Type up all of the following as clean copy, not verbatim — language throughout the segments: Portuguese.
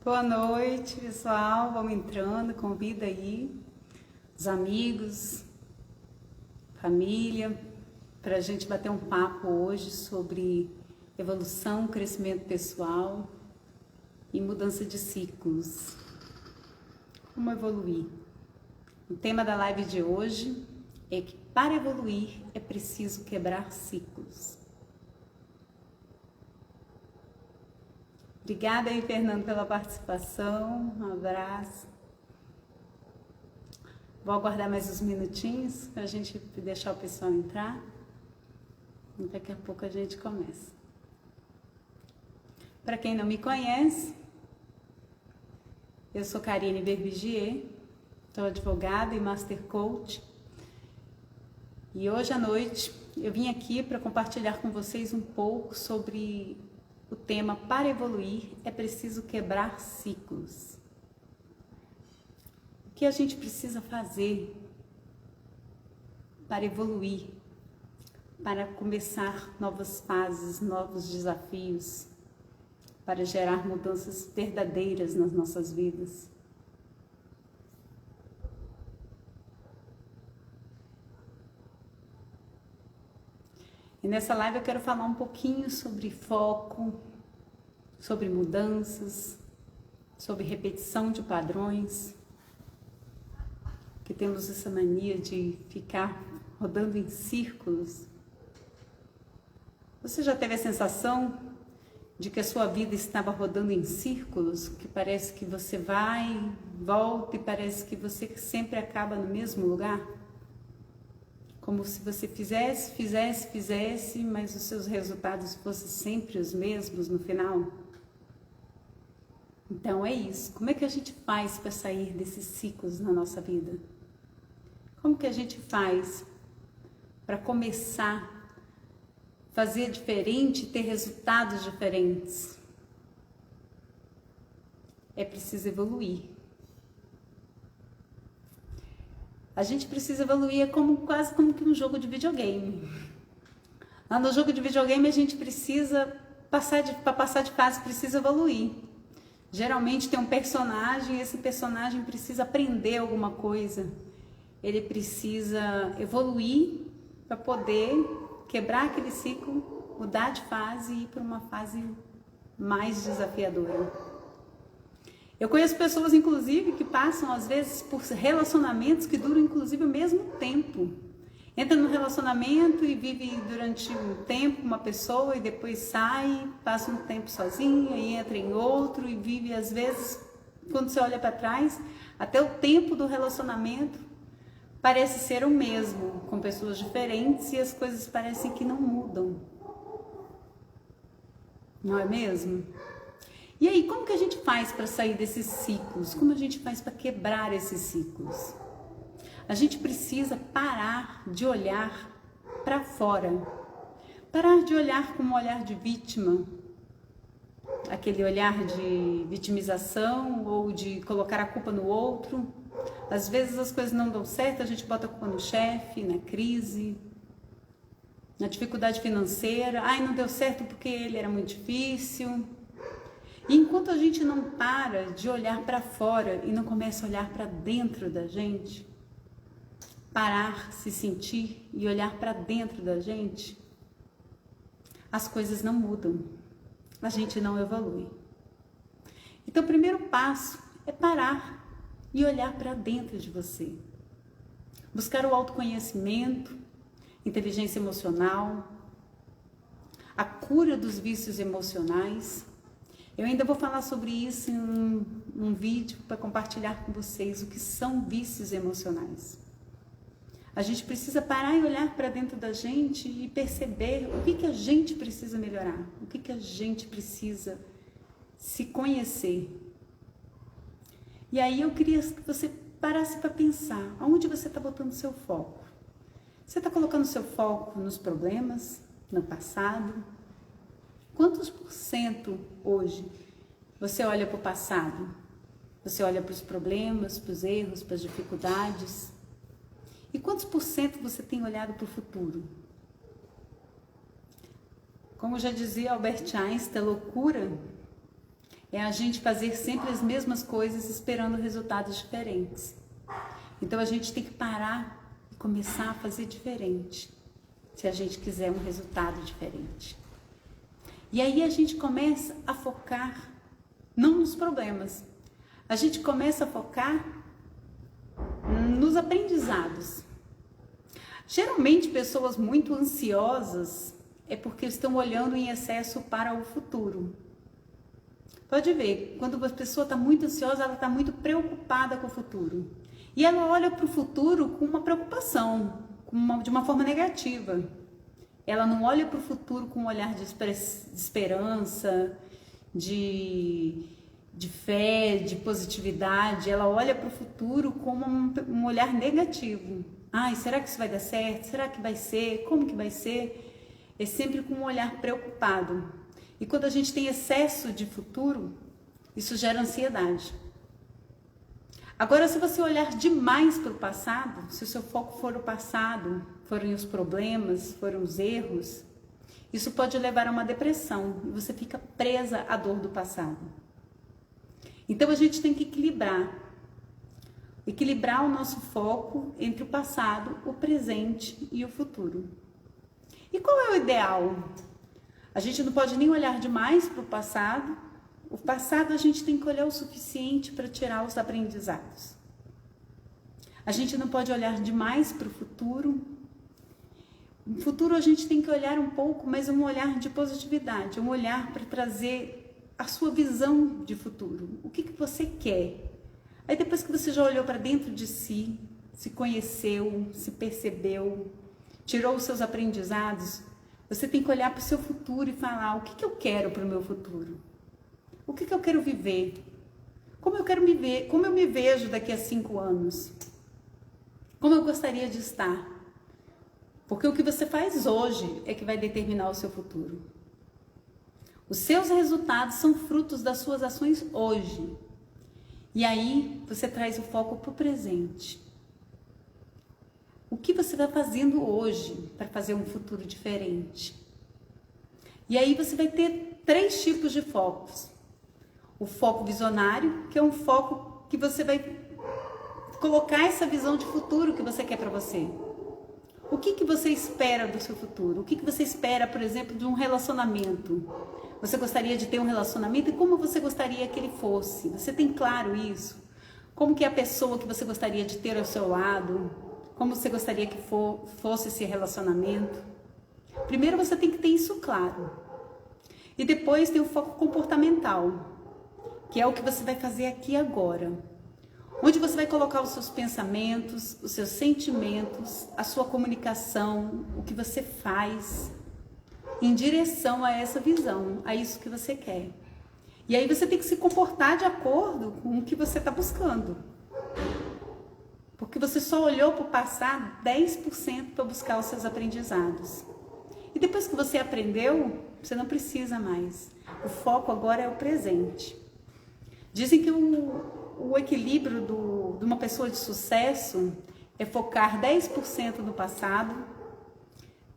Boa noite, pessoal. Vamos entrando, convida aí os amigos, família, para a gente bater um papo hoje sobre evolução, crescimento pessoal e mudança de ciclos. Como evoluir? O tema da live de hoje é que para evoluir é preciso quebrar ciclos. Obrigada aí, Fernando, pela participação. Um abraço. Vou aguardar mais uns minutinhos para a gente deixar o pessoal entrar. E daqui a pouco a gente começa. Para quem não me conhece, eu sou Karine Berbigier, sou advogada e Master Coach. E hoje à noite eu vim aqui para compartilhar com vocês um pouco sobre o tema para evoluir é preciso quebrar ciclos. O que a gente precisa fazer para evoluir, para começar novas fases, novos desafios, para gerar mudanças verdadeiras nas nossas vidas. E nessa live eu quero falar um pouquinho sobre foco, sobre mudanças, sobre repetição de padrões, que temos essa mania de ficar rodando em círculos. Você já teve a sensação de que a sua vida estava rodando em círculos, que parece que você vai, volta e parece que você sempre acaba no mesmo lugar? Como se você fizesse, mas os seus resultados fossem sempre os mesmos no final? Então é isso. Como é que a gente faz para sair desses ciclos na nossa vida? Como que a gente faz para começar a fazer diferente e ter resultados diferentes? É preciso evoluir. A gente precisa evoluir quase como que um jogo de videogame. Lá no jogo de videogame a gente precisa para passar de fase, precisa evoluir. Geralmente tem um personagem e esse personagem precisa aprender alguma coisa. Ele precisa evoluir para poder quebrar aquele ciclo, mudar de fase e ir para uma fase mais desafiadora. Eu conheço pessoas, inclusive, que passam, às vezes, por relacionamentos que duram, inclusive, o mesmo tempo. Entra no relacionamento e vive durante um tempo com uma pessoa e depois sai, passa um tempo sozinha e entra em outro e vive, às vezes, quando você olha para trás, até o tempo do relacionamento parece ser o mesmo, com pessoas diferentes e as coisas parecem que não mudam. Não é mesmo? E aí, como que a gente faz para sair desses ciclos? Como a gente faz para quebrar esses ciclos? A gente precisa parar de olhar para fora. Parar de olhar com um olhar de vítima. Aquele olhar de vitimização ou de colocar a culpa no outro. Às vezes as coisas não dão certo, a gente bota a culpa no chefe, na crise, na dificuldade financeira. Ai, não deu certo porque ele era muito difícil. E enquanto a gente não para de olhar para fora e não começa a olhar para dentro da gente, parar, se sentir e olhar para dentro da gente, as coisas não mudam, a gente não evolui. Então o primeiro passo é parar e olhar para dentro de você. Buscar o autoconhecimento, inteligência emocional, a cura dos vícios emocionais. Eu ainda vou falar sobre isso em um vídeo para compartilhar com vocês o que são vícios emocionais. A gente precisa parar e olhar para dentro da gente e perceber o que a gente precisa melhorar, o que a gente precisa se conhecer. E aí eu queria que você parasse para pensar, aonde você está botando seu foco? Você está colocando seu foco nos problemas, no passado? Quantos por cento hoje você olha para o passado? Você olha para os problemas, para os erros, para as dificuldades? E quantos por cento você tem olhado para o futuro? Como já dizia Albert Einstein, a loucura é a gente fazer sempre as mesmas coisas esperando resultados diferentes. Então a gente tem que parar e começar a fazer diferente, se a gente quiser um resultado diferente. E aí a gente começa a focar não nos problemas, a gente começa a focar nos aprendizados. Geralmente pessoas muito ansiosas é porque estão olhando em excesso para o futuro. Pode ver, quando a pessoa está muito ansiosa, ela está muito preocupada com o futuro. E ela olha para o futuro com uma preocupação, de uma forma negativa. Ela não olha para o futuro com um olhar de esperança, de fé, de positividade. Ela olha para o futuro com um olhar negativo. Ai, será que isso vai dar certo? Será que vai ser? Como que vai ser? É sempre com um olhar preocupado. E quando a gente tem excesso de futuro, isso gera ansiedade. Agora, se você olhar demais para o passado, se o seu foco for o passado, forem os problemas, foram os erros, isso pode levar a uma depressão e você fica presa à dor do passado. Então a gente tem que equilibrar o nosso foco entre o passado, o presente e o futuro. E qual é o ideal? A gente não pode nem olhar demais para o passado. O passado a gente tem que olhar o suficiente para tirar os aprendizados. A gente não pode olhar demais para o futuro. No futuro a gente tem que olhar um pouco, mas um olhar de positividade, um olhar para trazer a sua visão de futuro. O que você quer? Aí depois que você já olhou para dentro de si, se conheceu, se percebeu, tirou os seus aprendizados, você tem que olhar para o seu futuro e falar: o que eu quero para o meu futuro? O que eu quero viver? Como eu quero me ver? Como eu me vejo daqui a 5 anos? Como eu gostaria de estar? Porque o que você faz hoje é que vai determinar o seu futuro. Os seus resultados são frutos das suas ações hoje. E aí você traz o foco para o presente. O que você está fazendo hoje para fazer um futuro diferente? E aí você vai ter 3 tipos de focos. O foco visionário, que é um foco que você vai colocar essa visão de futuro que você quer para você. O que você espera do seu futuro? O que você espera, por exemplo, de um relacionamento? Você gostaria de ter um relacionamento e como você gostaria que ele fosse? Você tem claro isso? Como que é a pessoa que você gostaria de ter ao seu lado? Como você gostaria que fosse esse relacionamento? Primeiro você tem que ter isso claro. E depois tem o foco comportamental, que é o que você vai fazer aqui agora. Onde você vai colocar os seus pensamentos, os seus sentimentos, a sua comunicação, o que você faz em direção a essa visão, a isso que você quer. E aí você tem que se comportar de acordo com o que você está buscando. Porque você só olhou para o passado 10% para buscar os seus aprendizados. E depois que você aprendeu, você não precisa mais. O foco agora é o presente. Dizem que o equilíbrio de uma pessoa de sucesso é focar 10% no passado,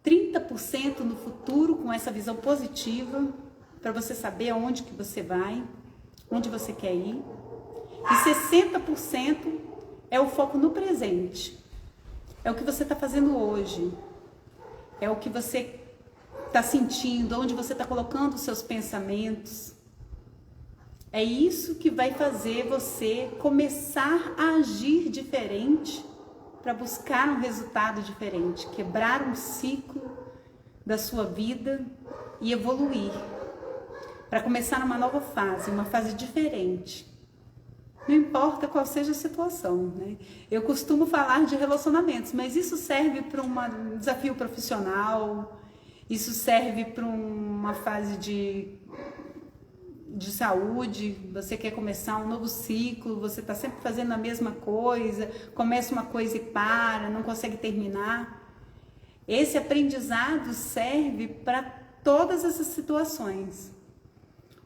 30% no futuro, com essa visão positiva, para você saber aonde que você vai, onde você quer ir. E 60% é o foco no presente. É o que você está fazendo hoje. É o que você está sentindo, onde você está colocando os seus pensamentos. É isso que vai fazer você começar a agir diferente para buscar um resultado diferente, quebrar um ciclo da sua vida e evoluir, para começar numa nova fase, uma fase diferente. Não importa qual seja a situação, né? Eu costumo falar de relacionamentos, mas isso serve para um desafio profissional, isso serve para uma fase de saúde, você quer começar um novo ciclo, você está sempre fazendo a mesma coisa, começa uma coisa e para, não consegue terminar. Esse aprendizado serve para todas essas situações.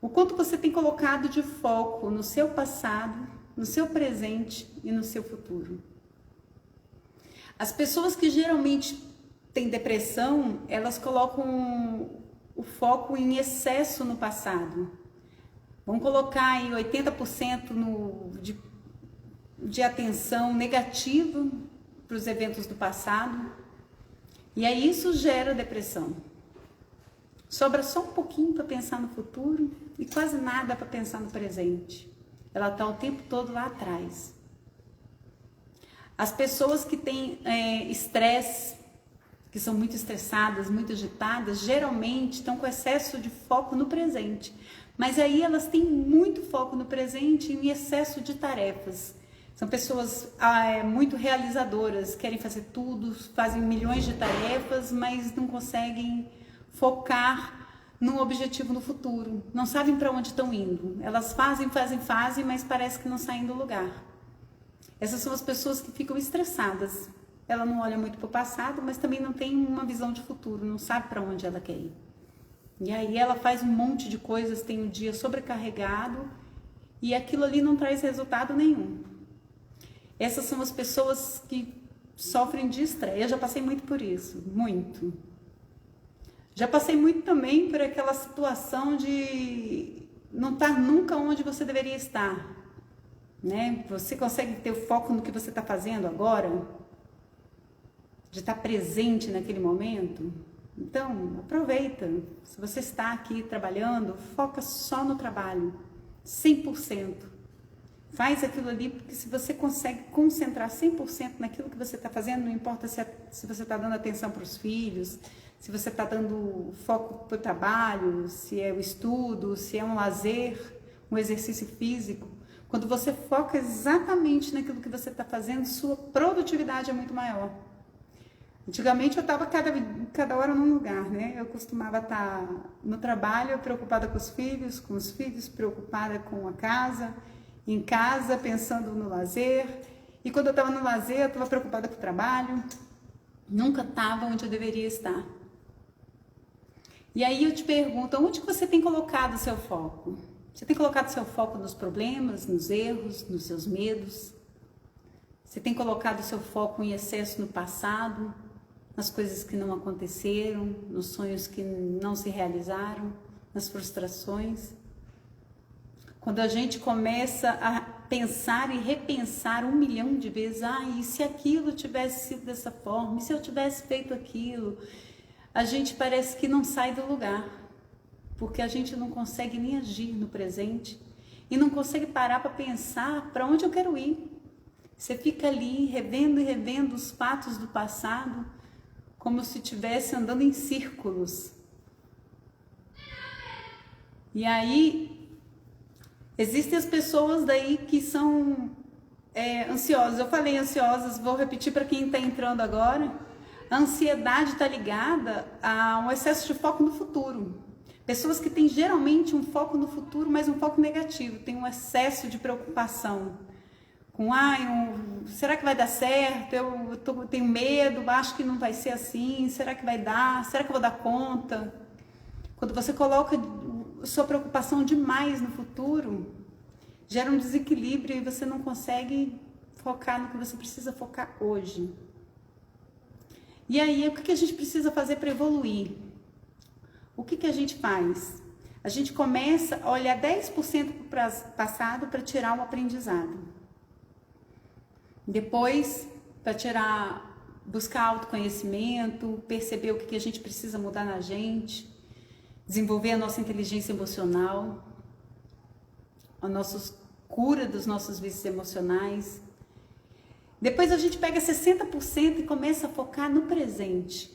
O quanto você tem colocado de foco no seu passado, no seu presente e no seu futuro. As pessoas que geralmente têm depressão, elas colocam o foco em excesso no passado. Vamos colocar aí 80% de atenção negativa para os eventos do passado. E aí isso gera depressão. Sobra só um pouquinho para pensar no futuro e quase nada para pensar no presente. Ela está o tempo todo lá atrás. As pessoas que têm estresse, que são muito estressadas, muito agitadas, geralmente estão com excesso de foco no presente. Mas aí elas têm muito foco no presente e em excesso de tarefas. São pessoas muito realizadoras, querem fazer tudo, fazem milhões de tarefas, mas não conseguem focar no objetivo no futuro. Não sabem para onde estão indo. Elas fazem, mas parece que não saem do lugar. Essas são as pessoas que ficam estressadas. Ela não olha muito para o passado, mas também não tem uma visão de futuro, não sabe para onde ela quer ir. E aí ela faz um monte de coisas, tem um dia sobrecarregado e aquilo ali não traz resultado nenhum. Essas são as pessoas que sofrem de estresse. Eu já passei muito por isso, muito. Já passei muito também por aquela situação de não estar nunca onde você deveria estar, né? Você consegue ter o foco no que você está fazendo agora? De estar presente naquele momento? Então, aproveita. Se você está aqui trabalhando, foca só no trabalho, 100%. Faz aquilo ali, porque se você consegue concentrar 100% naquilo que você está fazendo, não importa se você está dando atenção para os filhos, se você está dando foco para o trabalho, se é o estudo, se é um lazer, um exercício físico. Quando você foca exatamente naquilo que você está fazendo, sua produtividade é muito maior. Antigamente eu estava cada hora num lugar, né? Eu costumava estar no trabalho, preocupada com os filhos, preocupada com a casa, em casa, pensando no lazer. E quando eu estava no lazer, eu estava preocupada com o trabalho. Nunca estava onde eu deveria estar. E aí eu te pergunto, onde que você tem colocado o seu foco? Você tem colocado o seu foco nos problemas, nos erros, nos seus medos? Você tem colocado o seu foco em excesso no passado, nas coisas que não aconteceram, nos sonhos que não se realizaram, nas frustrações? Quando a gente começa a pensar e repensar 1 milhão de vezes, e se aquilo tivesse sido dessa forma, e se eu tivesse feito aquilo, a gente parece que não sai do lugar, porque a gente não consegue nem agir no presente e não consegue parar para pensar para onde eu quero ir. Você fica ali revendo e revendo os fatos do passado, como se estivesse andando em círculos. E aí, existem as pessoas daí que são ansiosas. Eu falei ansiosas, vou repetir para quem está entrando agora. A ansiedade está ligada a um excesso de foco no futuro. Pessoas que têm geralmente um foco no futuro, mas um foco negativo, tem um excesso de preocupação. Com, será que vai dar certo? Eu tenho medo, acho que não vai ser assim, será que vai dar? Será que eu vou dar conta? Quando você coloca sua preocupação demais no futuro, gera um desequilíbrio e você não consegue focar no que você precisa focar hoje. E aí, o que a gente precisa fazer para evoluir? O que a gente faz? A gente começa a olhar 10% para o passado para tirar um aprendizado. Depois, para buscar autoconhecimento, perceber o que a gente precisa mudar na gente, desenvolver a nossa inteligência emocional, a nossa cura dos nossos vícios emocionais. Depois a gente pega 60% e começa a focar no presente.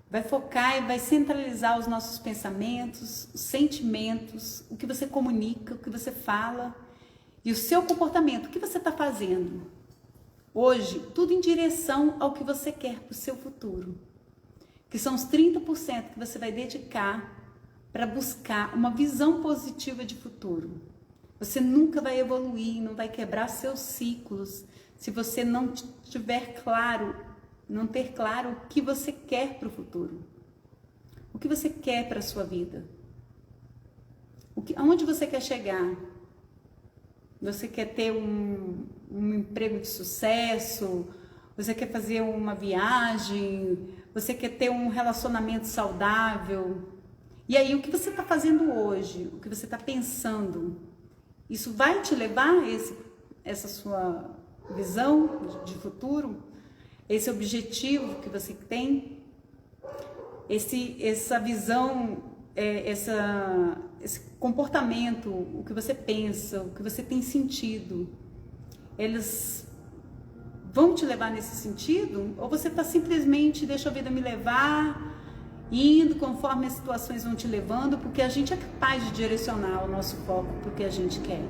Vai focar e vai centralizar os nossos pensamentos, os sentimentos, o que você comunica, o que você fala e o seu comportamento, o que você está fazendo. Hoje, tudo em direção ao que você quer para o seu futuro. Que são os 30% que você vai dedicar para buscar uma visão positiva de futuro. Você nunca vai evoluir, não vai quebrar seus ciclos, se você não tiver claro, não ter claro o que você quer para o futuro. O que você quer para a sua vida. Aonde você quer chegar? Você quer ter um emprego de sucesso? Você quer fazer uma viagem? Você quer ter um relacionamento saudável? E aí, o que você está fazendo hoje, o que você está pensando, isso vai te levar a essa sua visão de futuro, esse objetivo que você tem, essa visão, esse comportamento, o que você pensa, o que você tem sentido, eles vão te levar nesse sentido? Ou você está simplesmente, deixa a vida me levar, indo conforme as situações vão te levando, porque a gente é capaz de direcionar o nosso foco para o que a gente quer.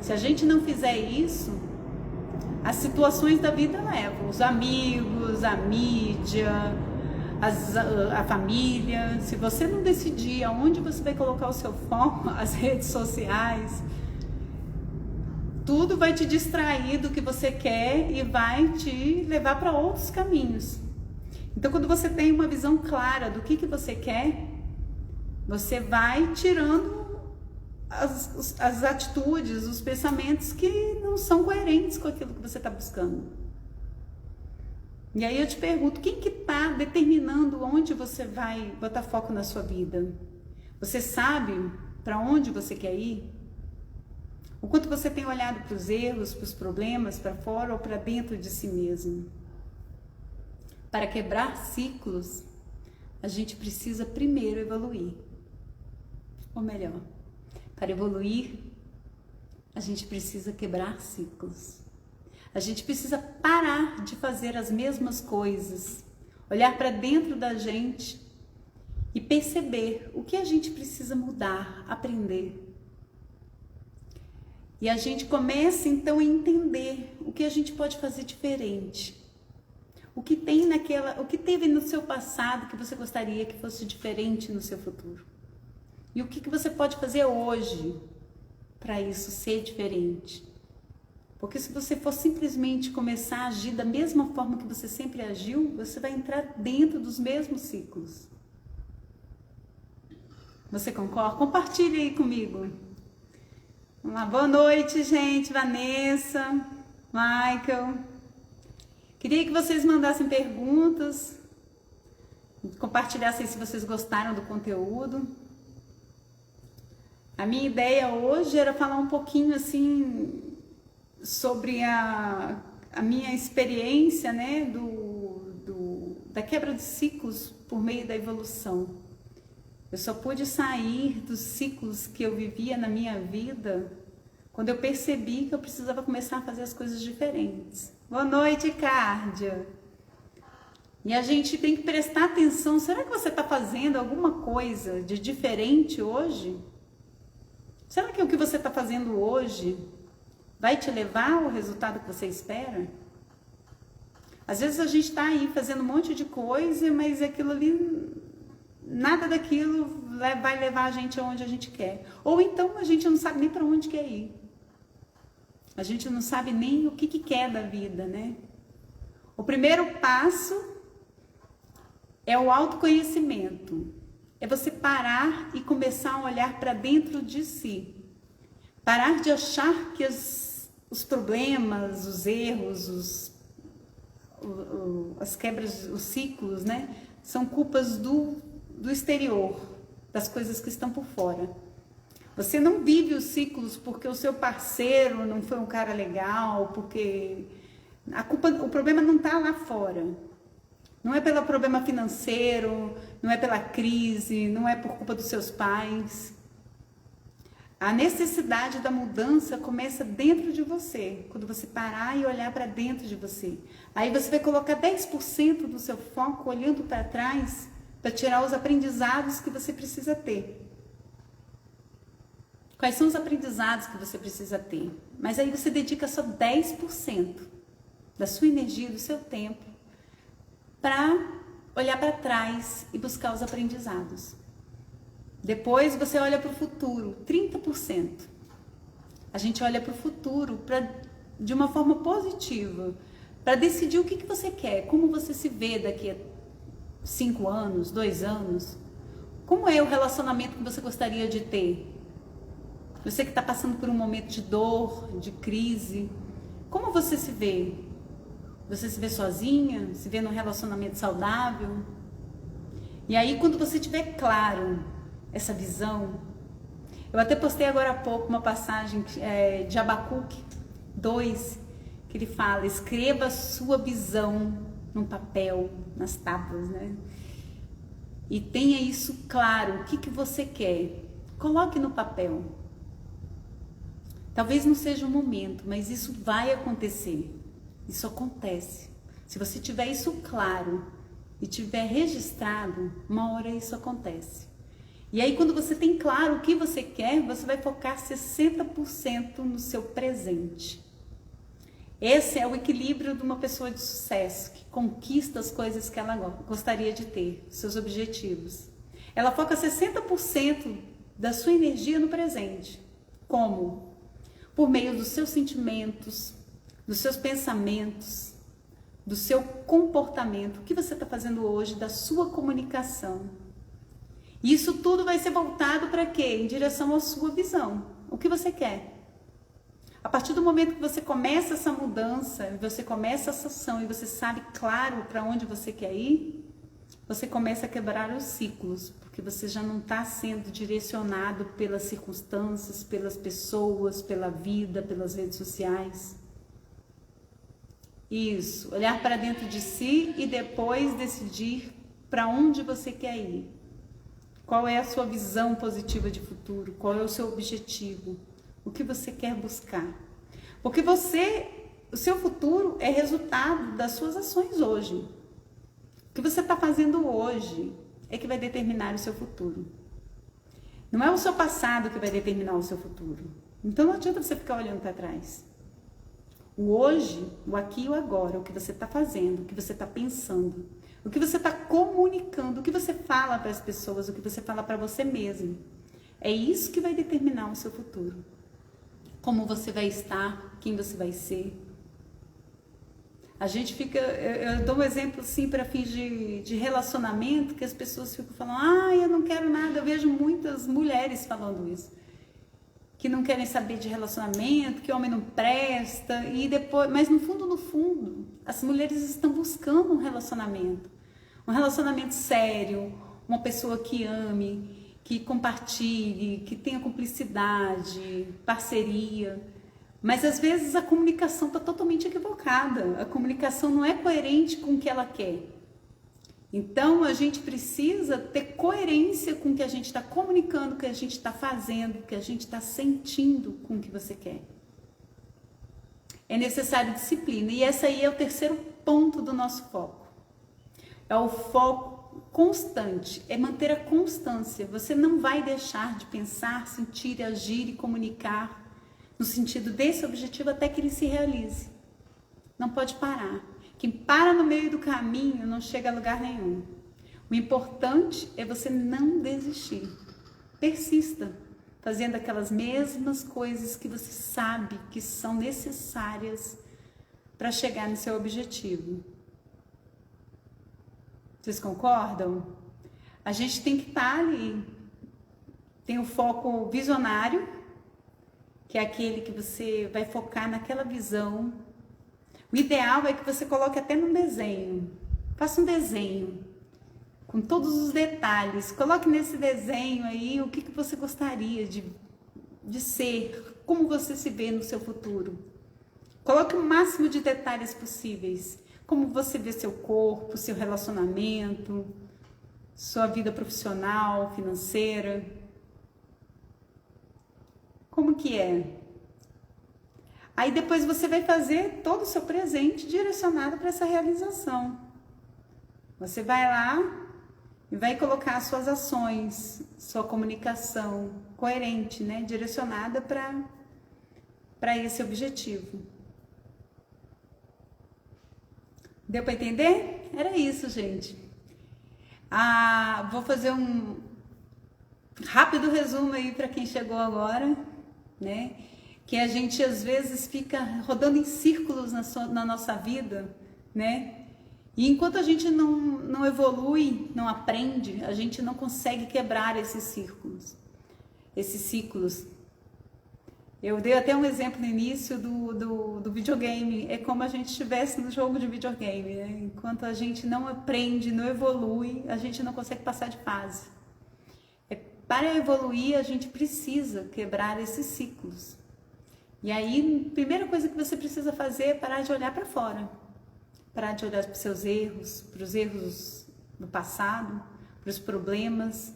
Se a gente não fizer isso, as situações da vida levam, os amigos, a mídia, a família. Se você não decidir aonde você vai colocar o seu foco, as redes sociais, tudo vai te distrair do que você quer e vai te levar para outros caminhos. Então, quando você tem uma visão clara do que você quer, você vai tirando as atitudes, os pensamentos que não são coerentes com aquilo que você está buscando. E aí eu te pergunto, quem que está determinando onde você vai botar foco na sua vida? Você sabe para onde você quer ir? O quanto você tem olhado para os erros, para os problemas, para fora ou para dentro de si mesmo? Para quebrar ciclos, a gente precisa primeiro evoluir. Ou melhor, para evoluir, a gente precisa quebrar ciclos. A gente precisa parar de fazer as mesmas coisas, olhar para dentro da gente e perceber o que a gente precisa mudar, aprender. E a gente começa então a entender o que a gente pode fazer diferente. O que teve no seu passado que você gostaria que fosse diferente no seu futuro? E o que você pode fazer hoje para isso ser diferente? Porque se você for simplesmente começar a agir da mesma forma que você sempre agiu, você vai entrar dentro dos mesmos ciclos. Você concorda? Compartilhe aí comigo. Vamos lá. Boa noite, gente. Vanessa, Michael. Queria que vocês mandassem perguntas, compartilhassem se vocês gostaram do conteúdo. A minha ideia hoje era falar um pouquinho assim sobre a minha experiência, né, da quebra de ciclos por meio da evolução. Eu só pude sair dos ciclos que eu vivia na minha vida quando eu percebi que eu precisava começar a fazer as coisas diferentes. Boa noite, Cárdia. E a gente tem que prestar atenção. Será que você está fazendo alguma coisa de diferente hoje? Será que o que você está fazendo hoje vai te levar ao resultado que você espera? Às vezes a gente está aí fazendo um monte de coisa, mas aquilo ali, nada daquilo vai levar a gente aonde a gente quer. Ou então a gente não sabe nem para onde quer ir. A gente não sabe nem o que quer da vida, né? O primeiro passo é o autoconhecimento. É você parar e começar a olhar para dentro de si. Parar de achar que os problemas, os erros, as quebras, os ciclos, né? São culpas do exterior, das coisas que estão por fora. Você não vive os ciclos porque o seu parceiro não foi um cara legal, porque o problema não está lá fora. Não é pelo problema financeiro, não é pela crise, não é por culpa dos seus pais. A necessidade da mudança começa dentro de você, quando você parar e olhar para dentro de você. Aí você vai colocar 10% do seu foco olhando para trás para tirar os aprendizados que você precisa ter. Quais são os aprendizados que você precisa ter? Mas aí você dedica só 10% da sua energia, do seu tempo, para olhar para trás e buscar os aprendizados. Depois você olha para o futuro, 30%. A gente olha para o futuro de uma forma positiva, para decidir o que você quer, como você se vê daqui a 5 anos, 2 anos. Como é o relacionamento que você gostaria de ter? Você que está passando por um momento de dor, de crise, como você se vê? Você se vê sozinha? Se vê num relacionamento saudável? E aí, quando você tiver claro essa visão. Eu até postei agora há pouco uma passagem de Abacuque 2, que ele fala: escreva a sua visão num papel, nas tábuas, né? E tenha isso claro, o que você quer. Coloque no papel. Talvez não seja o momento, mas isso vai acontecer. Isso acontece. Se você tiver isso claro e tiver registrado, uma hora isso acontece. E aí, quando você tem claro o que você quer, você vai focar 60% no seu presente. Esse é o equilíbrio de uma pessoa de sucesso, que conquista as coisas que ela gostaria de ter, seus objetivos. Ela foca 60% da sua energia no presente. Como? Por meio dos seus sentimentos, dos seus pensamentos, do seu comportamento, o que você está fazendo hoje, da sua comunicação. E isso tudo vai ser voltado para quê? Em direção à sua visão. O que você quer? A partir do momento que você começa essa mudança, você começa essa ação e você sabe claro para onde você quer ir, você começa a quebrar os ciclos, porque você já não está sendo direcionado pelas circunstâncias, pelas pessoas, pela vida, pelas redes sociais. Isso, olhar para dentro de si e depois decidir para onde você quer ir. Qual é a sua visão positiva de futuro? Qual é o seu objetivo? O que você quer buscar? Porque o seu futuro é resultado das suas ações hoje. O que você está fazendo hoje é que vai determinar o seu futuro. Não é o seu passado que vai determinar o seu futuro. Então não adianta você ficar olhando para trás. O hoje, o aqui e o agora, o que você está fazendo, o que você está pensando, o que você está comunicando, o que você fala para as pessoas, o que você fala para você mesmo. É isso que vai determinar o seu futuro. Como você vai estar, quem você vai ser. A gente fica, eu dou um exemplo assim para fins de relacionamento, que as pessoas ficam falando, eu não quero nada. Eu vejo muitas mulheres falando isso, que não querem saber de relacionamento, que homem não presta, e depois, mas no fundo, as mulheres estão buscando um relacionamento sério, uma pessoa que ame, que compartilhe, que tenha cumplicidade, parceria. Mas às vezes a comunicação está totalmente equivocada, a comunicação não é coerente com o que ela quer. Então a gente precisa ter coerência com o que a gente está comunicando, o que a gente está fazendo, o que a gente está sentindo com o que você quer. É necessário disciplina, e esse aí é o terceiro ponto do nosso foco. É o foco constante, é manter a constância. Você não vai deixar de pensar, sentir, agir e comunicar no sentido desse objetivo até que ele se realize. Não pode parar. Quem para no meio do caminho não chega a lugar nenhum. O importante é você não desistir. Persista, fazendo aquelas mesmas coisas que você sabe que são necessárias para chegar no seu objetivo. Vocês concordam? A gente tem que estar ali. Tem o foco visionário, que é aquele que você vai focar naquela visão. O ideal é que você coloque até num desenho. Faça um desenho com todos os detalhes. Coloque nesse desenho aí o que você gostaria de ser, como você se vê no seu futuro. Coloque o máximo de detalhes possíveis. Como você vê seu corpo, seu relacionamento, sua vida profissional, financeira. Como que é? Aí depois você vai fazer todo o seu presente direcionado para essa realização. Você vai lá e vai colocar as suas ações, sua comunicação coerente, né? Direcionada para esse objetivo. Deu para entender? Era isso, gente. Vou fazer um rápido resumo aí para quem chegou agora, né? Que a gente às vezes fica rodando em círculos na nossa vida, né? E enquanto a gente não evolui, não aprende, a gente não consegue quebrar esses círculos, esses ciclos. Eu dei até um exemplo no início do videogame. É como a gente estivesse no jogo de videogame, né? Enquanto a gente não aprende, não evolui, a gente não consegue passar de fase. para evoluir, a gente precisa quebrar esses ciclos. E aí, a primeira coisa que você precisa fazer é parar de olhar para fora. Parar de olhar para os seus erros, para os erros do passado, para os problemas.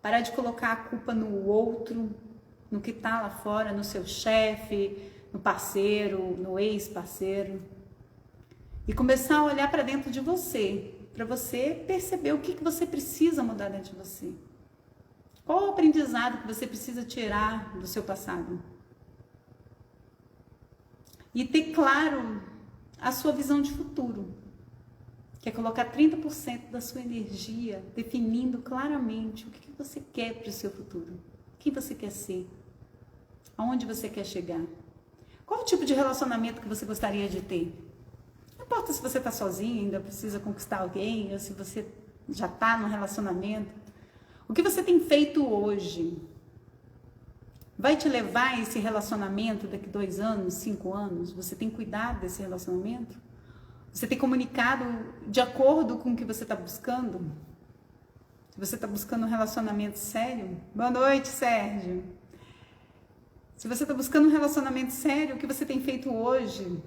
Parar de colocar a culpa no outro, no que está lá fora, no seu chefe, no parceiro, no ex-parceiro. E começar a olhar para dentro de você, para você perceber o que você precisa mudar dentro de você. Qual o aprendizado que você precisa tirar do seu passado? E ter claro a sua visão de futuro, que é colocar 30% da sua energia definindo claramente o que você quer para o seu futuro, quem você quer ser, aonde você quer chegar, qual o tipo de relacionamento que você gostaria de ter. Não importa se você está sozinho, ainda precisa conquistar alguém, ou se você já está num relacionamento. O que você tem feito hoje vai te levar a esse relacionamento daqui 2 anos, 5 anos? Você tem cuidado desse relacionamento? Você tem comunicado de acordo com o que você está buscando? Se você está buscando um relacionamento sério? Boa noite, Sérgio. Se você está buscando um relacionamento sério, o que você tem feito hoje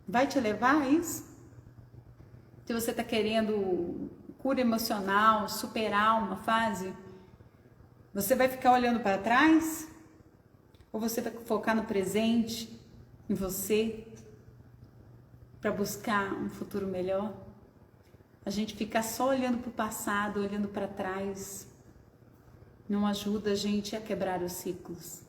vai te levar a isso? Se você está querendo cura emocional, superar uma fase, você vai ficar olhando para trás? Ou você vai focar no presente, em você, para buscar um futuro melhor? A gente ficar só olhando para o passado, olhando para trás, não ajuda a gente a quebrar os ciclos.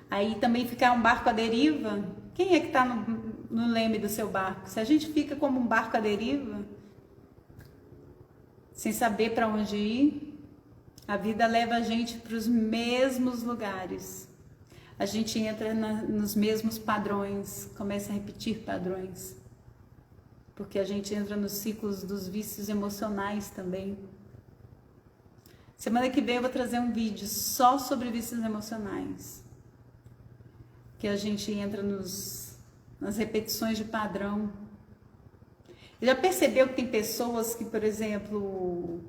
Aí também ficar um barco à deriva. Quem é que está no leme do seu barco? Se a gente fica como um barco à deriva, sem saber para onde ir, a vida leva a gente para os mesmos lugares. A gente entra nos mesmos padrões, começa a repetir padrões. Porque a gente entra nos ciclos dos vícios emocionais também. Semana que vem eu vou trazer um vídeo só sobre vícios emocionais. Que a gente entra nas repetições de padrão. Já percebeu que tem pessoas que, por exemplo,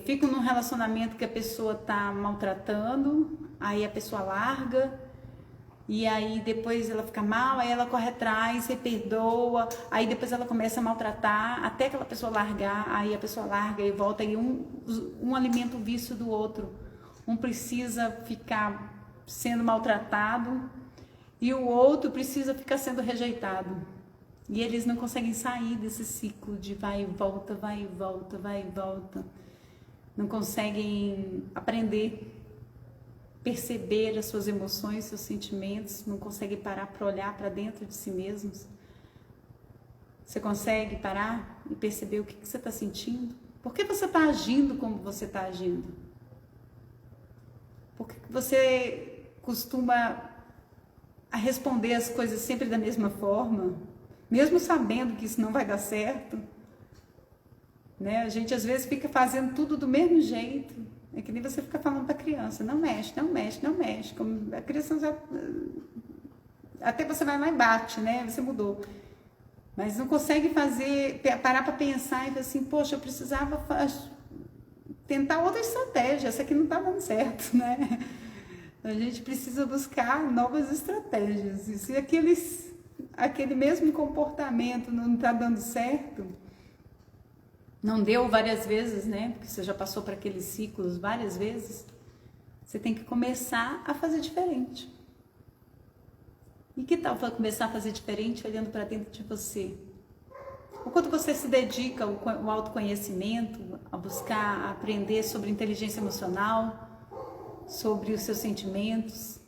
ficam num relacionamento que a pessoa está maltratando, aí a pessoa larga, e aí depois ela fica mal, aí ela corre atrás, se perdoa, aí depois ela começa a maltratar, até aquela pessoa largar, aí a pessoa larga e volta, e um alimenta o vício do outro. Um precisa ficar sendo maltratado e o outro precisa ficar sendo rejeitado. E eles não conseguem sair desse ciclo de vai e volta, vai e volta, vai e volta. Não conseguem aprender, perceber as suas emoções, seus sentimentos, não conseguem parar para olhar para dentro de si mesmos. Você consegue parar e perceber o que você está sentindo? Por que você está agindo como você está agindo? Por que você costuma a responder as coisas sempre da mesma forma? Mesmo sabendo que isso não vai dar certo, né? A gente às vezes fica fazendo tudo do mesmo jeito. É que nem você fica falando para a criança, não mexe, não mexe, não mexe. Como a criança já... Até você vai lá e bate, né? Você mudou. Mas não consegue parar para pensar e falar assim, poxa, eu precisava tentar outra estratégia, essa aqui não está dando certo, né? A gente precisa buscar novas estratégias. E se aquele mesmo comportamento não está dando certo, não deu várias vezes, né? Porque você já passou por aqueles ciclos várias vezes, você tem que começar a fazer diferente. E que tal começar a fazer diferente olhando para dentro de você? O quanto você se dedica ao autoconhecimento, a buscar aprender sobre inteligência emocional, sobre os seus sentimentos,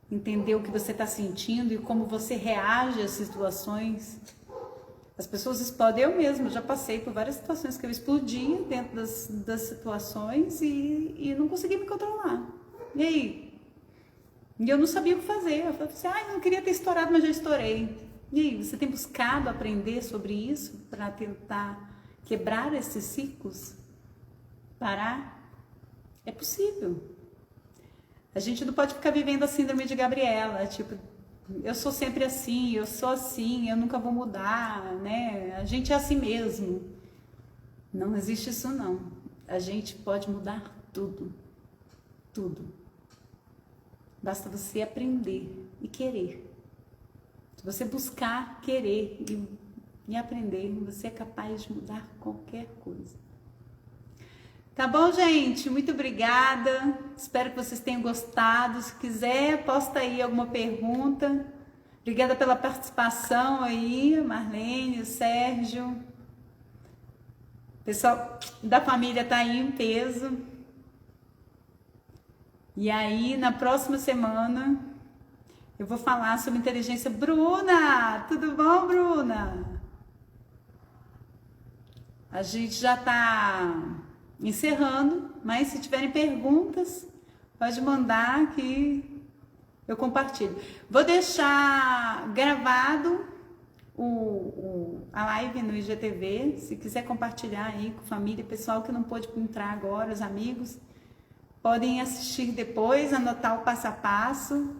entender o que você está sentindo e como você reage às situações. As pessoas explodem, eu mesma já passei por várias situações que eu explodia dentro das situações e não conseguia me controlar. E aí? E eu não sabia o que fazer. Eu falei assim, eu não queria ter estourado, mas já estourei. E aí, você tem buscado aprender sobre isso para tentar quebrar esses ciclos? Parar? É possível. A gente não pode ficar vivendo a síndrome de Gabriela, tipo, eu sou sempre assim, eu sou assim, eu nunca vou mudar, né? A gente é assim mesmo. Não existe isso, não. a gente pode mudar tudo, tudo. Basta você aprender e querer. Se você buscar, querer e aprender, você é capaz de mudar qualquer coisa. Tá bom, gente? Muito obrigada. Espero que vocês tenham gostado. Se quiser, posta aí alguma pergunta. Obrigada pela participação aí, Marlene, o Sérgio. O pessoal da família tá aí em peso. E aí, na próxima semana, eu vou falar sobre inteligência. Bruna! Tudo bom, Bruna? A gente já tá encerrando, mas se tiverem perguntas, pode mandar que eu compartilho. Vou deixar gravado a live no IGTV, se quiser compartilhar aí com família, pessoal que não pôde entrar agora, os amigos, podem assistir depois, anotar o passo a passo,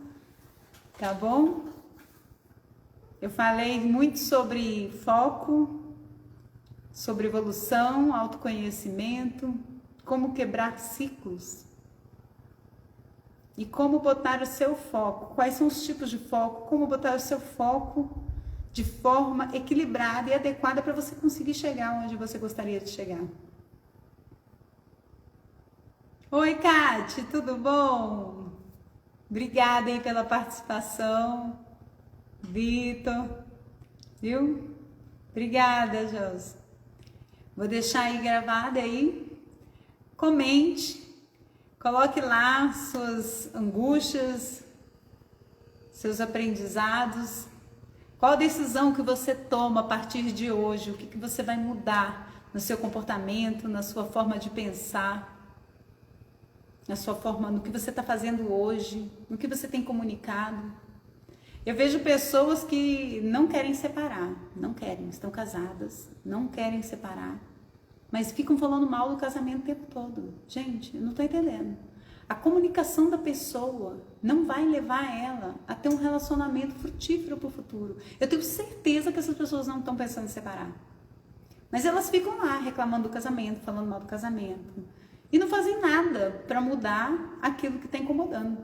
tá bom? Eu falei muito sobre foco, sobre evolução, autoconhecimento, como quebrar ciclos e como botar o seu foco, quais são os tipos de foco, como botar o seu foco de forma equilibrada e adequada para você conseguir chegar onde você gostaria de chegar. Oi, Kate, tudo bom? Obrigada aí pela participação. Vitor, viu? Obrigada, Josi. Vou deixar aí gravado aí. Comente, coloque lá suas angústias, seus aprendizados. Qual decisão que você toma a partir de hoje? O que você vai mudar no seu comportamento, na sua forma de pensar, na sua forma, no que você está fazendo hoje, no que você tem comunicado. Eu vejo pessoas que não querem separar, não querem, estão casadas, não querem separar, mas ficam falando mal do casamento o tempo todo. Gente, eu não estou entendendo. A comunicação da pessoa não vai levar ela a ter um relacionamento frutífero para o futuro. Eu tenho certeza que essas pessoas não estão pensando em separar, mas elas ficam lá reclamando do casamento, falando mal do casamento, e não fazem nada para mudar aquilo que está incomodando.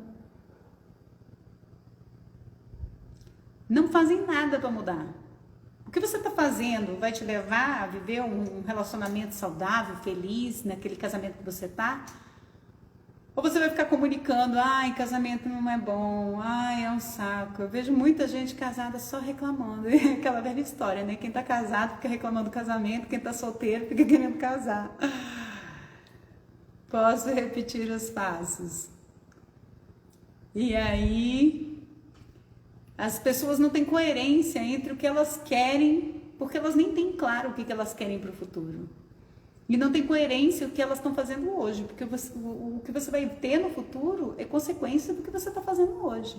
Não fazem nada para mudar. O que você está fazendo vai te levar a viver um relacionamento saudável, feliz, naquele casamento que você está? Ou você vai ficar comunicando, ai, casamento não é bom, ai, é um saco. Eu vejo muita gente casada só reclamando. É aquela velha história, né? Quem está casado fica reclamando do casamento, quem está solteiro fica querendo casar. Posso repetir os passos. E aí, as pessoas não têm coerência entre o que elas querem, porque elas nem têm claro o que elas querem para o futuro. E não tem coerência o que elas estão fazendo hoje, porque o que você vai ter no futuro é consequência do que você está fazendo hoje,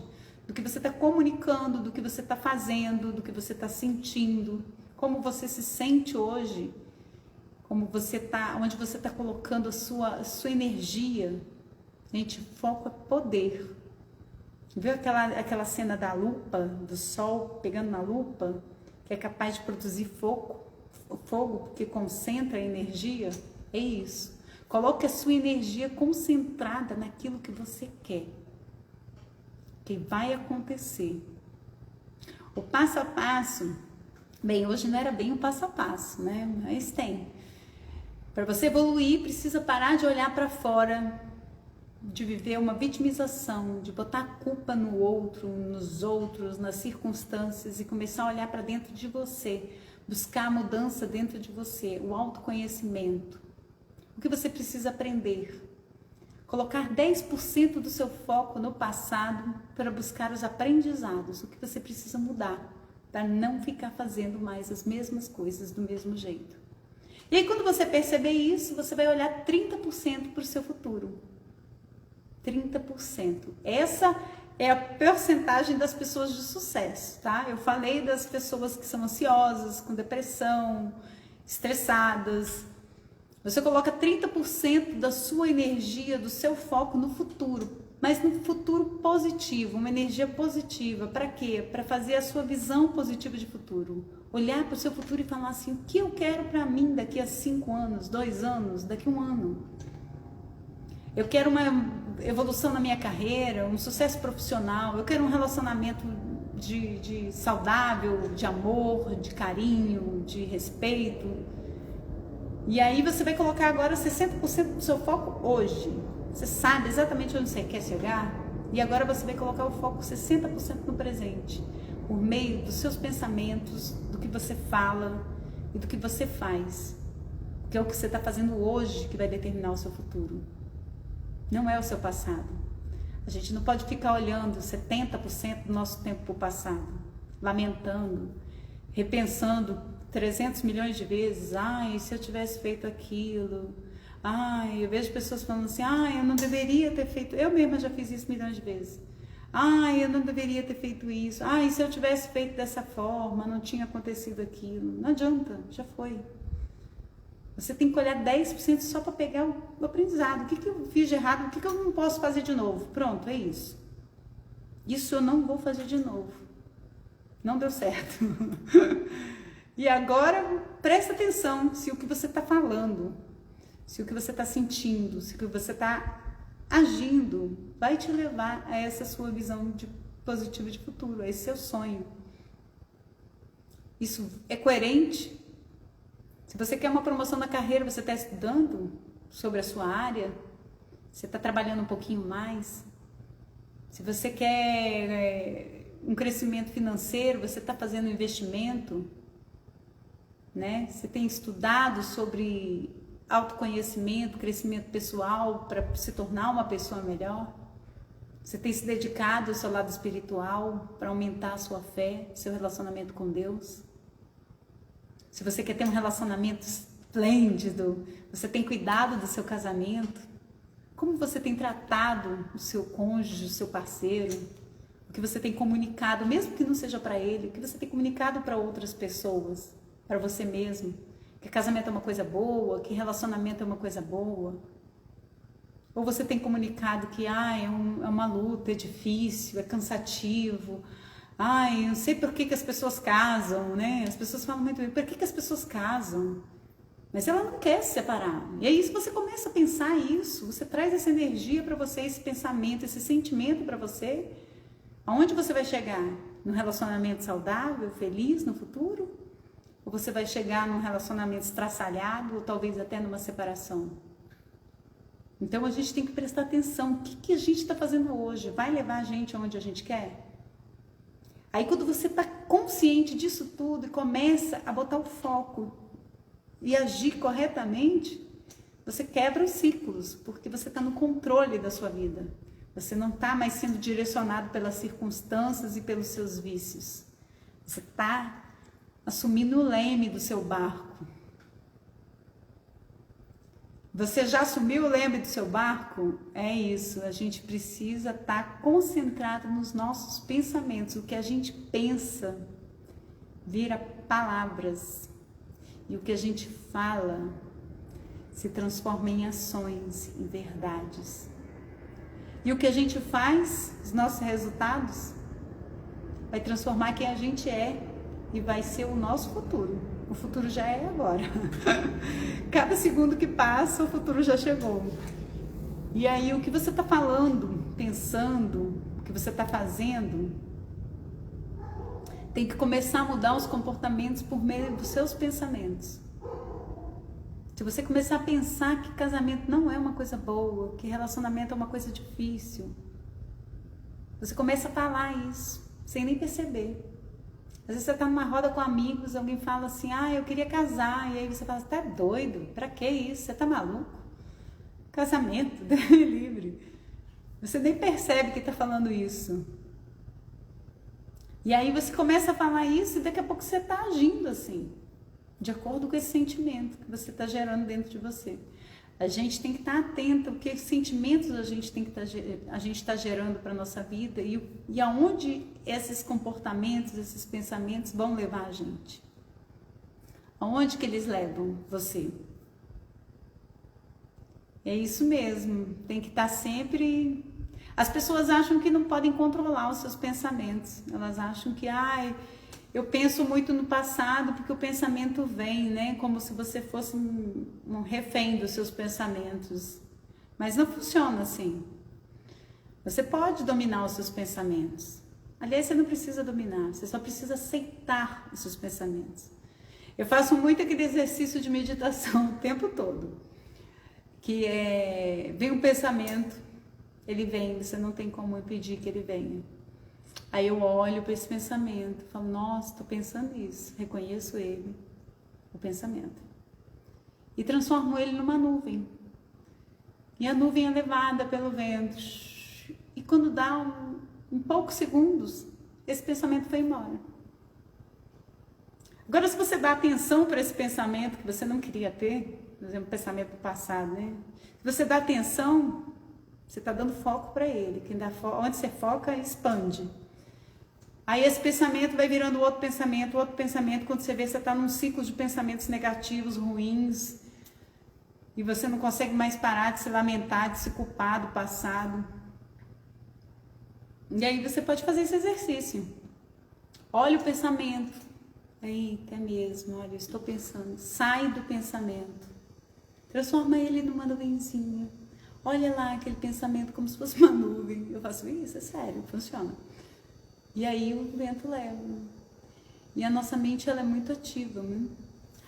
do que você está comunicando, do que você está fazendo, do que você está sentindo, como você se sente hoje, como você tá, onde você está colocando a sua energia. Gente, foco é poder. Viu aquela cena da lupa, do sol pegando na lupa, que é capaz de produzir fogo, porque concentra a energia? É isso. Coloque a sua energia concentrada naquilo que você quer, que vai acontecer. O passo a passo, bem, hoje não era bem um passo a passo, né? Mas tem. Para você evoluir, precisa parar de olhar para fora, de viver uma vitimização, de botar a culpa no outro, nos outros, nas circunstâncias e começar a olhar para dentro de você, buscar a mudança dentro de você, o autoconhecimento. O que você precisa aprender? Colocar 10% do seu foco no passado para buscar os aprendizados, o que você precisa mudar para não ficar fazendo mais as mesmas coisas do mesmo jeito. E aí quando você perceber isso, você vai olhar 30% para o seu futuro. 30%. Essa é a porcentagem das pessoas de sucesso, tá? Eu falei das pessoas que são ansiosas, com depressão, estressadas. Você coloca 30% da sua energia, do seu foco no futuro, mas no futuro positivo, uma energia positiva. Para quê? Para fazer a sua visão positiva de futuro. Olhar para o seu futuro e falar assim, o que eu quero para mim daqui a 5 anos, 2 anos, daqui a 1 ano. Eu quero uma evolução na minha carreira, um sucesso profissional, eu quero um relacionamento de saudável, de amor, de carinho, de respeito. E aí você vai colocar agora 60% do seu foco hoje. Você sabe exatamente onde você quer chegar e agora você vai colocar o foco 60% no presente, por meio dos seus pensamentos, do que você fala e do que você faz, que é o que você está fazendo hoje que vai determinar o seu futuro. Não é o seu passado. A gente não pode ficar olhando 70% do nosso tempo para o passado, lamentando, repensando 300 milhões de vezes. Ai, se eu tivesse feito aquilo. Ai, eu vejo pessoas falando assim, ai, eu não deveria ter feito. Eu mesma já fiz isso milhões de vezes. Ai, eu não deveria ter feito isso. Ai, se eu tivesse feito dessa forma, não tinha acontecido aquilo. Não adianta, já foi. Você tem que olhar 10% só para pegar o aprendizado. O que eu fiz de errado? O que eu não posso fazer de novo? Pronto, é isso. Isso eu não vou fazer de novo. Não deu certo. E agora, presta atenção se o que você está falando, se o que você está sentindo, se o que você está agindo vai te levar a essa sua visão positiva de futuro, a esse seu sonho. Isso é coerente? Se você quer uma promoção na carreira, você está estudando sobre a sua área? Você está trabalhando um pouquinho mais? Se você quer um crescimento financeiro, você está fazendo um investimento? Né? Você tem estudado sobre autoconhecimento, crescimento pessoal para se tornar uma pessoa melhor? Você tem se dedicado ao seu lado espiritual para aumentar a sua fé, seu relacionamento com Deus? Se você quer ter um relacionamento esplêndido, você tem cuidado do seu casamento? Como você tem tratado o seu cônjuge, o seu parceiro? O que você tem comunicado, mesmo que não seja para ele, o que você tem comunicado para outras pessoas, para você mesmo? Que casamento é uma coisa boa, que relacionamento é uma coisa boa? Ou você tem comunicado que é uma luta, é difícil, é cansativo? Eu não sei por que as pessoas casam, né? As pessoas falam muito, por que as pessoas casam? Mas ela não quer se separar. E aí, se você começa a pensar isso, você traz essa energia para você, esse pensamento, esse sentimento para você, aonde você vai chegar? Num relacionamento saudável, feliz no futuro? Ou você vai chegar num relacionamento estraçalhado, ou talvez até numa separação? Então, a gente tem que prestar atenção. O que a gente está fazendo hoje? Vai levar a gente aonde a gente quer? Aí quando você está consciente disso tudo e começa a botar o foco e agir corretamente, você quebra os ciclos, porque você está no controle da sua vida. Você não está mais sendo direcionado pelas circunstâncias e pelos seus vícios. Você está assumindo o leme do seu barco. Você já assumiu o leme do seu barco? É isso, a gente precisa estar concentrado nos nossos pensamentos. O que a gente pensa vira palavras. E o que a gente fala se transforma em ações, em verdades. E o que a gente faz, os nossos resultados, vai transformar quem a gente é e vai ser o nosso futuro. O futuro já é agora. Cada segundo que passa, o futuro já chegou. E aí, o que você está falando, pensando, o que você está fazendo, tem que começar a mudar os comportamentos por meio dos seus pensamentos. Se você começar a pensar que casamento não é uma coisa boa, que relacionamento é uma coisa difícil, você começa a falar isso, sem nem perceber. Às vezes você está numa roda com amigos, alguém fala assim, eu queria casar, e aí você fala, você tá doido? Pra que isso? Você tá maluco? Casamento, Deus me livre. Você nem percebe que está falando isso. E aí você começa a falar isso e daqui a pouco você está agindo assim, de acordo com esse sentimento que você está gerando dentro de você. A gente tem que estar atento a que sentimentos a gente está gerando para a nossa vida e aonde esses comportamentos, esses pensamentos vão levar a gente. Aonde que eles levam você? É isso mesmo, tem que estar sempre As pessoas acham que não podem controlar os seus pensamentos. Elas acham que, eu penso muito no passado porque o pensamento vem, né? Como se você fosse um refém dos seus pensamentos. Mas não funciona assim. Você pode dominar os seus pensamentos. Aliás, você não precisa dominar, você só precisa aceitar os seus pensamentos. Eu faço muito aquele exercício de meditação o tempo todo. Que vem um pensamento, ele vem, você não tem como impedir que ele venha. Aí eu olho para esse pensamento, falo, nossa, estou pensando isso, reconheço ele, o pensamento. E transformo ele numa nuvem. E a nuvem é levada pelo vento. E quando dá em poucos segundos, esse pensamento foi embora. Agora, se você dá atenção para esse pensamento que você não queria ter, por exemplo, o pensamento do passado, né? Se você dá atenção, você está dando foco para ele. Onde você foca, expande. Aí esse pensamento vai virando outro pensamento. Quando você vê, você está num ciclo de pensamentos negativos, ruins, e você não consegue mais parar de se lamentar, de se culpar do passado. E aí você pode fazer esse exercício. Olha o pensamento. Eita, é mesmo, olha, eu estou pensando. Sai do pensamento. Transforma ele numa nuvenzinha. Olha lá aquele pensamento como se fosse uma nuvem. Eu faço isso, é sério, funciona. E aí o vento leva. E a nossa mente, ela é muito ativa, né?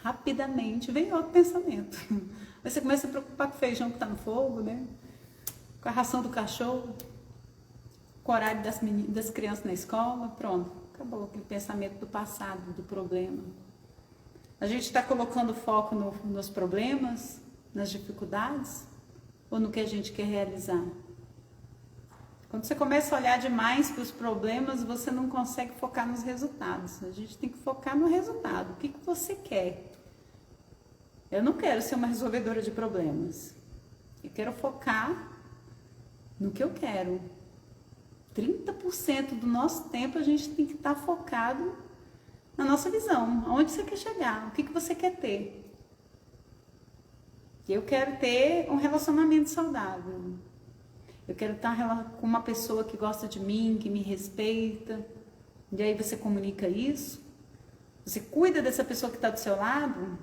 Rapidamente vem outro pensamento. Aí você começa a se preocupar com o feijão que está no fogo, né? Com a ração do cachorro, com o horário das crianças na escola, pronto. Acabou aquele pensamento do passado, do problema. A gente está colocando foco nos problemas, nas dificuldades, ou no que a gente quer realizar? Quando você começa a olhar demais para os problemas, você não consegue focar nos resultados. A gente tem que focar no resultado. O que você quer? Eu não quero ser uma resolvedora de problemas. Eu quero focar no que eu quero. 30% do nosso tempo a gente tem que estar focado na nossa visão. Aonde você quer chegar? O que você quer ter? Eu quero ter um relacionamento saudável. Eu quero estar com uma pessoa que gosta de mim, que me respeita. E aí você comunica isso? Você cuida dessa pessoa que está do seu lado?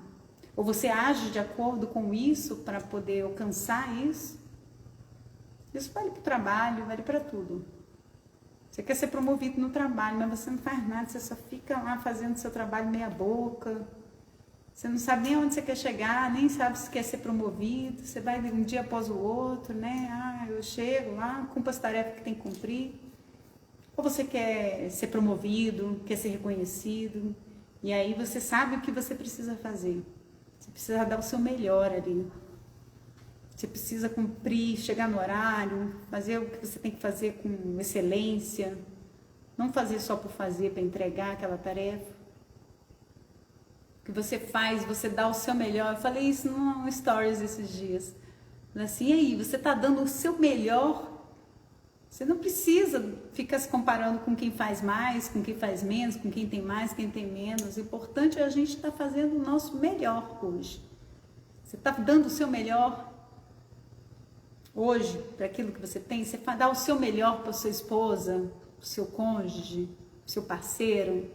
Ou você age de acordo com isso para poder alcançar isso? Isso vale para o trabalho, vale para tudo. Você quer ser promovido no trabalho, mas você não faz nada, você só fica lá fazendo seu trabalho meia boca. Você não sabe nem onde você quer chegar, nem sabe se quer ser promovido. Você vai um dia após o outro, né? Eu chego lá, cumpro as tarefas que tem que cumprir. Ou você quer ser promovido, quer ser reconhecido. E aí você sabe o que você precisa fazer. Você precisa dar o seu melhor ali. Você precisa cumprir, chegar no horário, fazer o que você tem que fazer com excelência. Não fazer só por fazer, para entregar aquela tarefa. O que você faz, você dá o seu melhor. Eu falei isso no Stories esses dias. Assim, e aí, você está dando o seu melhor? Você não precisa ficar se comparando com quem faz mais, com quem faz menos, com quem tem mais, quem tem menos. O importante é a gente estar fazendo o nosso melhor hoje. Você está dando o seu melhor hoje para aquilo que você tem? Você dá o seu melhor para sua esposa, para o seu cônjuge, para o seu parceiro?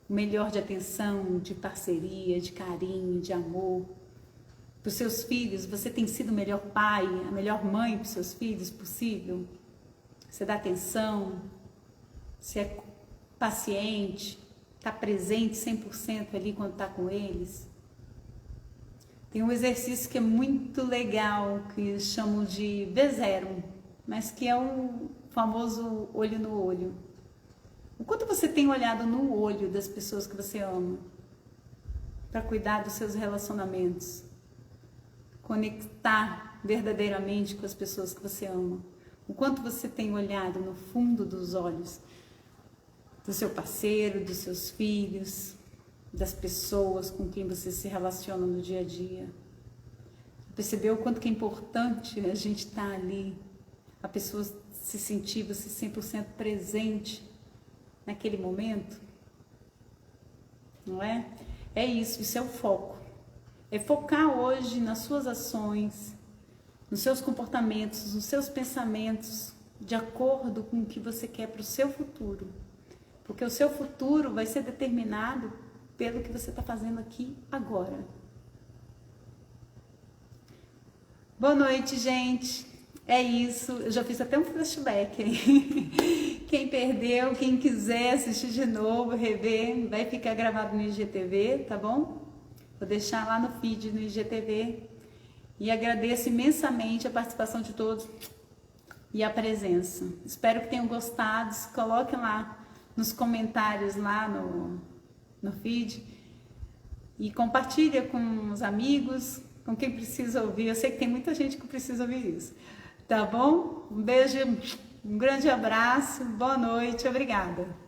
O melhor de atenção, de parceria, de carinho, de amor. Para os seus filhos, você tem sido o melhor pai, a melhor mãe para os seus filhos possível? Você dá atenção? Você é paciente? Está presente 100% ali quando está com eles? Tem um exercício que é muito legal, que chamam de V0, mas que é o famoso olho no olho. O quanto você tem olhado no olho das pessoas que você ama para cuidar dos seus relacionamentos, conectar verdadeiramente com as pessoas que você ama? O quanto você tem olhado no fundo dos olhos do seu parceiro, dos seus filhos, das pessoas com quem você se relaciona no dia a dia? Percebeu o quanto que é importante a gente estar ali, a pessoa se sentir, você 100% presente naquele momento? Não é? É isso é o foco. É focar hoje nas suas ações, nos seus comportamentos, nos seus pensamentos, de acordo com o que você quer para o seu futuro. Porque o seu futuro vai ser determinado pelo que você está fazendo aqui agora. Boa noite, gente. É isso. Eu já fiz até um flashback aí. Quem perdeu, quem quiser assistir de novo, rever, vai ficar gravado no IGTV, tá bom? Vou deixar lá no feed, no IGTV. E agradeço imensamente a participação de todos e a presença. Espero que tenham gostado. Coloquem lá nos comentários lá no feed e compartilha com os amigos, com quem precisa ouvir. Eu sei que tem muita gente que precisa ouvir isso, tá bom? Um beijo, um grande abraço, boa noite, obrigada.